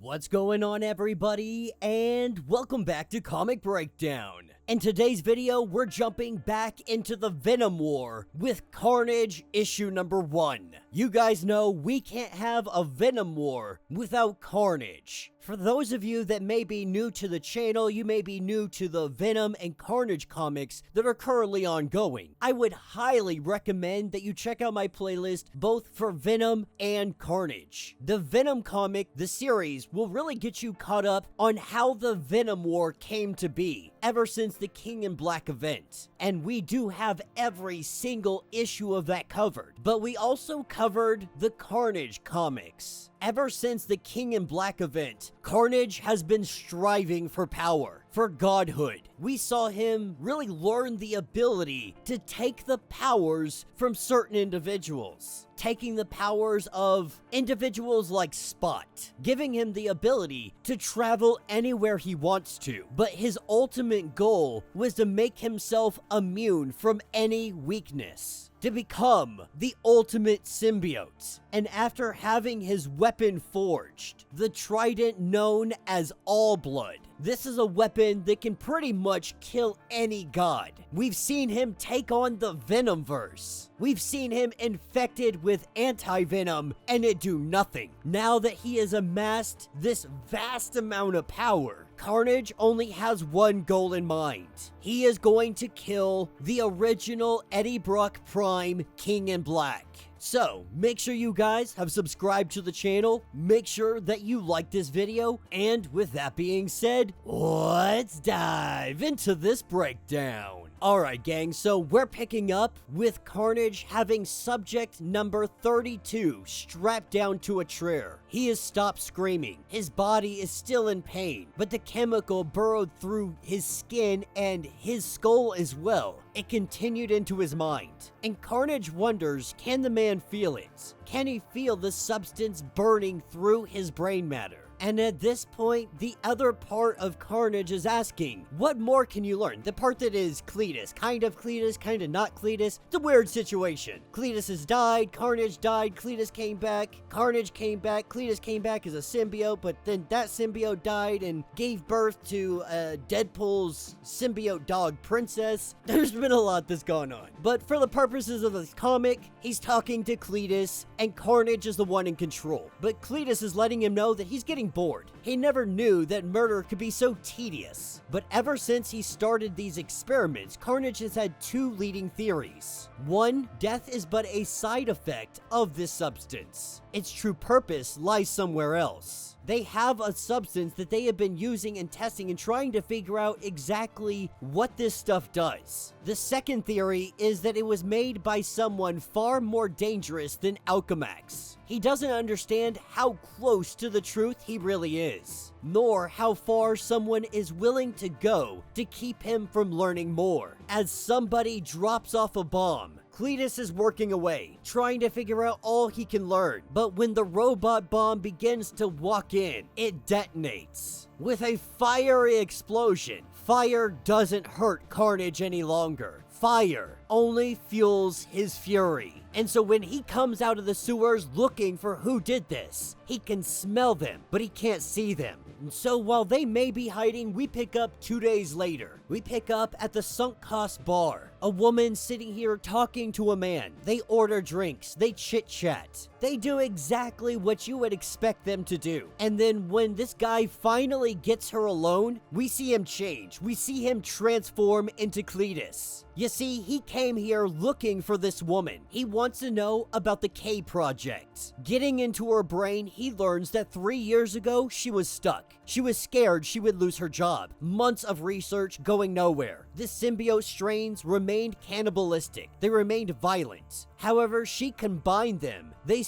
What's going on, everybody, and welcome back to Comic Breakdown. In today's video, we're jumping back into the Venom War with Carnage issue number 1. You guys know we can't have a Venom War without Carnage. For those of you that may be new to the channel, you may be new to the Venom and Carnage comics that are currently ongoing. I would highly recommend that you check out my playlist both for Venom and Carnage. The Venom comic, the series, will really get you caught up on how the Venom War came to be ever since the King in Black event. And we do have every single issue of that covered. But we also covered the Carnage comics. Ever since the King in Black event, Carnage has been striving for power, for godhood. We saw him really learn the ability to take the powers from certain individuals, taking the powers of individuals like Spot, giving him the ability to travel anywhere he wants to. But his ultimate goal was to make himself immune from any weakness, to become the ultimate symbiote. And after having his weapon forged, the trident known as All Blood, this is a weapon that can pretty much kill any god. We've seen him take on the Venomverse. We've seen him infected with anti-venom and it do nothing. Now that he has amassed this vast amount of power, Carnage only has one goal in mind. He is going to kill the original Eddie Brock Prime King in Black. So, make sure you guys have subscribed to the channel, make sure that you like this video, and with that being said, let's dive into this breakdown. Alright gang, so we're picking up with Carnage having subject number 32 strapped down to a chair. He has stopped screaming. His body is still in pain, but the chemical burrowed through his skin and his skull as well. It continued into his mind. And Carnage wonders, can the man feel it? Can he feel the substance burning through his brain matter? And at this point, the other part of Carnage is asking, what more can you learn? The part that is Cletus, kind of not Cletus. It's a weird situation. Cletus has died, Carnage died, Cletus came back, Carnage came back, Cletus came back as a symbiote, but then that symbiote died and gave birth to Deadpool's symbiote dog Princess. There's been a lot that's gone on. But for the purposes of this comic, he's talking to Cletus, and Carnage is the one in control. But Cletus is letting him know that he's getting bored. He never knew that murder could be so tedious. But ever since he started these experiments, Carnage has had two leading theories. One, death is but a side effect of this substance. Its true purpose lies somewhere else. They have a substance that they have been using and testing and trying to figure out exactly what this stuff does. The second theory is that it was made by someone far more dangerous than Alchemax. He doesn't understand how close to the truth he really is, nor how far someone is willing to go to keep him from learning more. As somebody drops off a bomb, Cletus is working away, trying to figure out all he can learn. But when the robot bomb begins to walk in, it detonates with a fiery explosion. Fire doesn't hurt Carnage any longer. Fire only fuels his fury. And so when he comes out of the sewers looking for who did this, he can smell them, but he can't see them. And so while they may be hiding, we pick up 2 days later. We pick up at the Sunk Cost Bar. A woman sitting here talking to a man. They order drinks. They chit-chat. They do exactly what you would expect them to do. And then when this guy finally gets her alone, we see him change. We see him transform into Cletus. You see, he came here looking for this woman. He wants to know about the K project. Getting into her brain, he learns that 3 years ago, she was stuck. She was scared she would lose her job. Months of research going nowhere. The symbiote strains remained cannibalistic. They remained violent. However, she combined them. They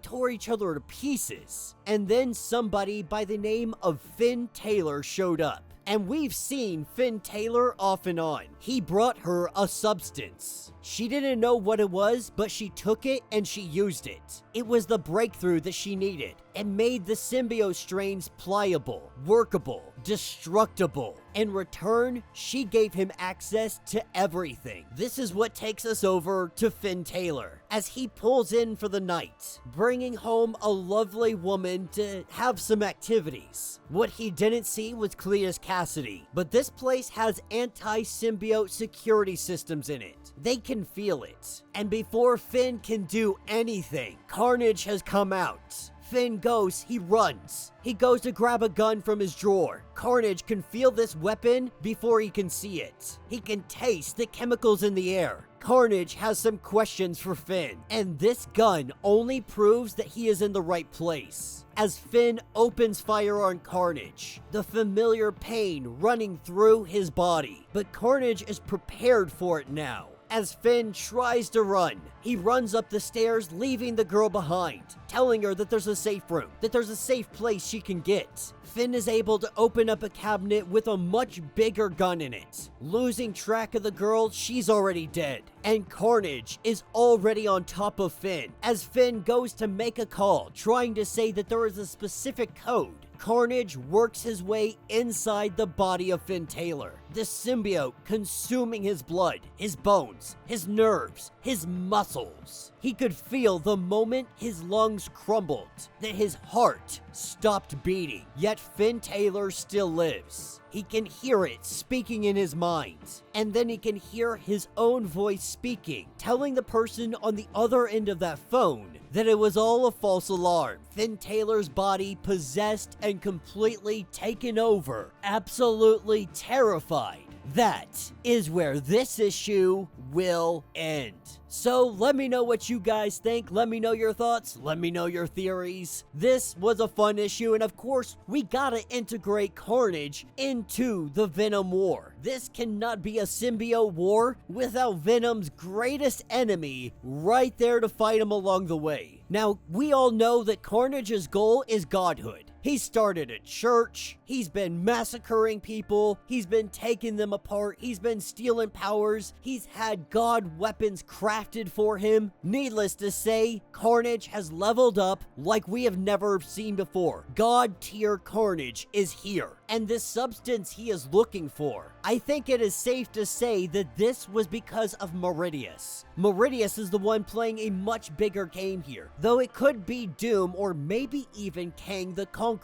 tore each other to pieces. And then somebody by the name of Finn Taylor showed up. And we've seen Finn Taylor off and on. He brought her a substance. She didn't know what it was, but she took it and she used it. It was the breakthrough that she needed. It made the symbiote strains pliable, workable, destructible. In return, she gave him access to everything. This is what takes us over to Finn Taylor, as he pulls in for the night, bringing home a lovely woman to have some activities. What he didn't see was Cletus Cassidy, but this place has anti-symbiote security systems in it. They can feel it. And before Finn can do anything, Carnage has come out. Finn goes, he runs. He goes to grab a gun from his drawer. Carnage can feel this weapon before he can see it. He can taste the chemicals in the air. Carnage has some questions for Finn, and this gun only proves that he is in the right place. As Finn opens fire on Carnage, the familiar pain running through his body. But Carnage is prepared for it now. As Finn tries to run, he runs up the stairs, leaving the girl behind, telling her that there's a safe room, that there's a safe place she can get. Finn is able to open up a cabinet with a much bigger gun in it. Losing track of the girl, she's already dead. And Carnage is already on top of Finn, as Finn goes to make a call, trying to say that there is a specific code. Carnage works his way inside the body of Finn Taylor, the symbiote consuming his blood, his bones, his nerves, his muscles. He could feel the moment his lungs crumbled, that his heart stopped beating, yet Finn Taylor still lives. He can hear it speaking in his mind, and then he can hear his own voice speaking, telling the person on the other end of that phone that it was all a false alarm. Finn Taylor's body possessed and completely taken over, absolutely terrified. That is where this issue will end. So let me know what you guys think. Let me know your thoughts. Let me know your theories. This was a fun issue, and of course, we gotta integrate Carnage into the Venom War. This cannot be a symbiote war without Venom's greatest enemy right there to fight him along the way. Now, we all know that Carnage's goal is godhood. He started a church, he's been massacring people, he's been taking them apart, he's been stealing powers, he's had god weapons crafted for him. Needless to say, Carnage has leveled up like we have never seen before. God tier Carnage is here, and this substance he is looking for, I think it is safe to say that this was because of Meridius. Meridius is the one playing a much bigger game here, though it could be Doom or maybe even Kang the Conqueror.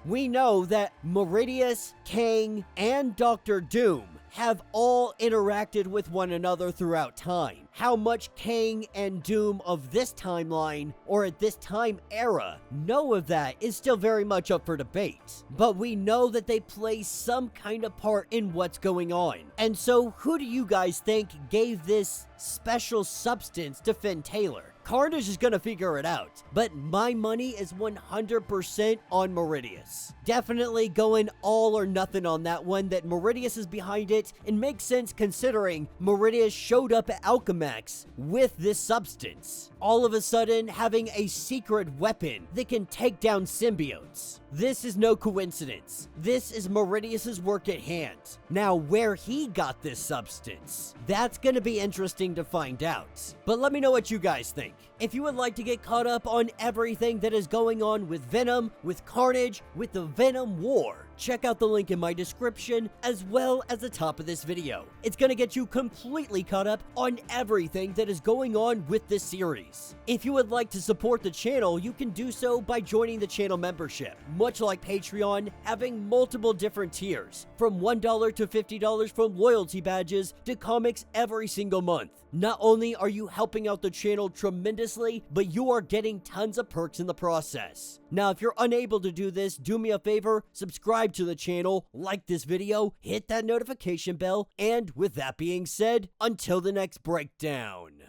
We know that Meridius, Kang, and Dr. Doom have all interacted with one another throughout time. How much Kang and Doom of this timeline, or at this time era, know of that is still very much up for debate. But we know that they play some kind of part in what's going on. And so, who do you guys think gave this special substance to Finn Taylor? Carnage is gonna figure it out, but my money is 100% on Meridius. Definitely going all or nothing on that one, that Meridius is behind it, and makes sense considering Meridius showed up at Alchemax with this substance. All of a sudden, having a secret weapon that can take down symbiotes. This is no coincidence. This is Meridius's work at hand. Now, where he got this substance, that's gonna be interesting to find out. But let me know what you guys think. If you would like to get caught up on everything that is going on with Venom, with Carnage, with the Venom War, check out the link in my description as well as the top of this video. It's gonna get you completely caught up on everything that is going on with this series. If you would like to support the channel, you can do so by joining the channel membership. Much like Patreon, having multiple different tiers, from $1 to $50 from loyalty badges to comics every single month. Not only are you helping out the channel tremendously, but you are getting tons of perks in the process. Now, if you're unable to do this, do me a favor, subscribe to the channel, like this video, hit that notification bell, and with that being said, until the next breakdown.